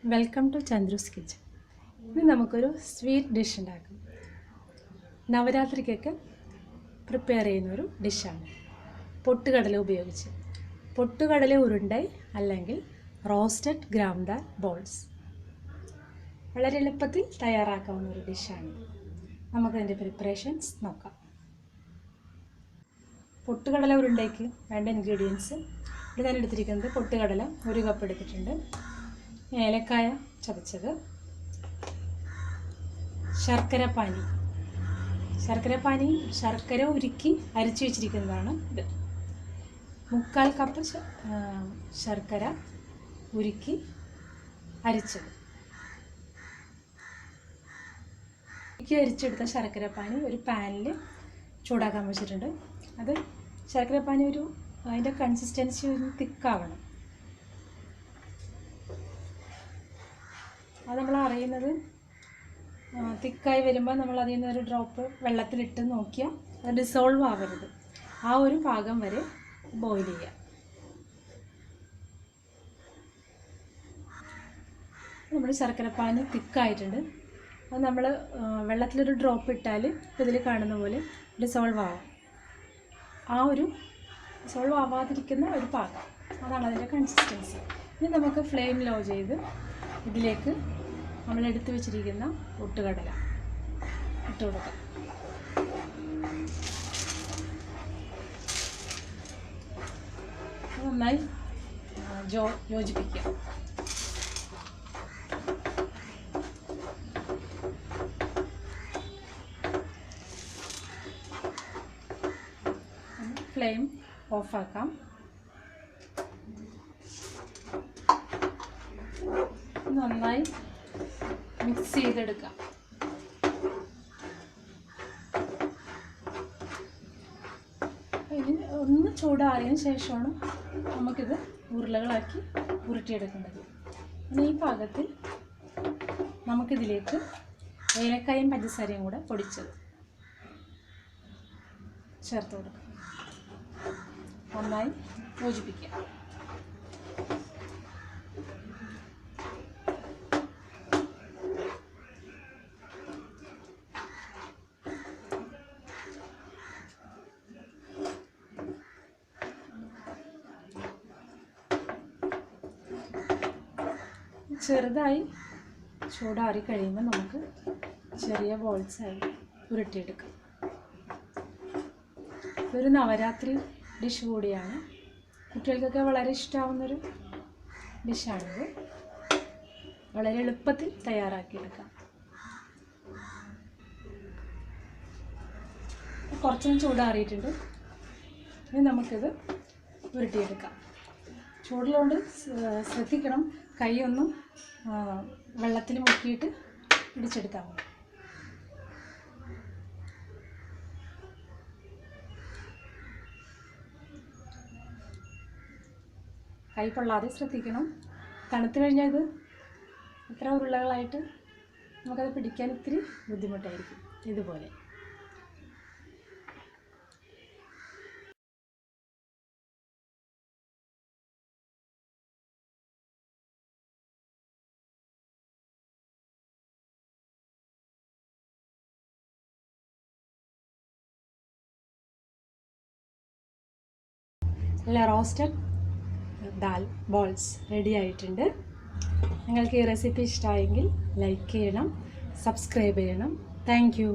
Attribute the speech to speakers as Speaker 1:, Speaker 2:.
Speaker 1: Welcome to ചന്ദ്രൂസ് kitchen. ഇന്ന് നമുക്കൊരു sweet dish ഉണ്ടാക്കാം. നവരാത്രിക്കൊക്കെ പ്രിപ്പയർ ചെയ്യുന്നൊരു ഡിഷാണ്. പൊട്ടുകടല ഉപയോഗിച്ച് പൊട്ടുകടല ഉരുണ്ടൈ അല്ലെങ്കിൽ റോസ്റ്റഡ് ഗ്രാംദാൽ ബോൾസ് വളരെ എളുപ്പത്തിൽ തയ്യാറാക്കാവുന്ന ഒരു ഡിഷാണ്. നമുക്കതിൻ്റെ പ്രിപ്പറേഷൻസ് നോക്കാം. പൊട്ടുകടല ഉരുണ്ടയ്ക്ക് വേണ്ട ഇൻഗ്രീഡിയൻസ് ഇവിടെ ഞാൻ എടുത്തിരിക്കുന്നത് പൊട്ടുകടല 1 കപ്പ് എടുത്തിട്ടുണ്ട്, ഏലക്കായ ചതച്ചത്, ശർക്കര ഉരുക്കി അരിച്ചു വെച്ചിരിക്കുന്നതാണ് ഇത്. 3/4 കപ്പ് ശർക്കര ഉരുക്കി അരിച്ചത്. അരിച്ചെടുത്ത ശർക്കരപ്പാനി ഒരു പാനിൽ ചൂടാക്കാൻ വെച്ചിട്ടുണ്ട്. അത് ശർക്കരപ്പാനി അതിൻ്റെ കൺസിസ്റ്റൻസി ഒന്ന് തിക്കാവണം. അത് നമ്മൾ അറിയുന്നത് തിക്കായി വരുമ്പോൾ നമ്മൾ അതിൽ നിന്ന് ഒരു ഡ്രോപ്പ് വെള്ളത്തിലിട്ട് നോക്കിയാൽ അത് ഡിസോൾവ് ആവരുത്. ആ ഒരു പാകം വരെ ബോയിൽ ചെയ്യുക. നമ്മൾ ശർക്കരപ്പാനി തിക്കായിട്ടുണ്ട്. അത് നമ്മൾ വെള്ളത്തിലൊരു ഡ്രോപ്പ് ഇട്ടാൽ ഇതിൽ കാണുന്ന പോലെ ഡിസോൾവ് ആവും. ആ ഒരു ഡിസോൾവ് ആവാതിരിക്കുന്ന ഒരു പാകം, അതാണ് അതിൻ്റെ കൺസിസ്റ്റൻസി. ഇനി നമുക്ക് ഫ്ലെയിം ലോ ചെയ്ത് ഇതിലേക്ക് നമ്മൾ എടുത്തു വെച്ചിരിക്കുന്ന പൊട്ടുകടല ഇട്ട് കൊടുക്കാം. നന്നായി യോജിപ്പിക്കുക. ഫ്ലെയിം ഓഫാക്കാം. നന്നായി മിക്സ് ചെയ്തെടുക്കാം. ഇനി ഒന്ന് ചൂടാറിയതിന് ശേഷമാണ് നമുക്കിത് ഉരുളകളാക്കി ഉരുട്ടിയെടുക്കേണ്ടത്. ഇനി ഈ പാകത്തിൽ നമുക്കിതിലേക്ക് ഏലക്കായും പഞ്ചസാരയും കൂടെ പൊടിച്ചത് ചേർത്ത് കൊടുക്കാം. നന്നായി യോജിപ്പിക്കുക. ചെറുതായി ചൂടാറി കഴിയുമ്പോൾ നമുക്ക് ചെറിയ ബോൾസായി ഉരുട്ടിയെടുക്കാം. ഇതൊരു നവരാത്രി ഡിഷ് കൂടിയാണ്. കുട്ടികൾക്കൊക്കെ വളരെ ഇഷ്ടമാവുന്നൊരു ഡിഷാണിത്. വളരെ എളുപ്പത്തിൽ തയ്യാറാക്കിയെടുക്കാം. കുറച്ചൊന്നും ചൂടാറിയിട്ടുണ്ട്. ഇനി നമുക്കിത് ഉരുട്ടിയെടുക്കാം. ചൂടിലോണ്ട് ശ്രദ്ധിക്കണം, കൈയൊന്നും വെള്ളത്തിൽ മുക്കിയിട്ട് പിടിച്ചെടുത്താൽ മതി. കൈ പൊള്ളാതെ ശ്രദ്ധിക്കണം. തണുത്ത് കഴിഞ്ഞാൽ ഇത് ഇത്ര ഉരുളകളായിട്ട് നമുക്കത് പിടിക്കാൻ ഇത്തിരി ബുദ്ധിമുട്ടായിരിക്കും. ഇതുപോലെ നല്ല റോസ്റ്റഡ് ദാൽ ബോൾസ് റെഡി ആയിട്ടുണ്ട്. നിങ്ങൾക്ക് ഈ റെസിപ്പി ഇഷ്ടമായെങ്കിൽ ലൈക്ക് ചെയ്യണം, സബ്സ്ക്രൈബ് ചെയ്യണം. Thank you.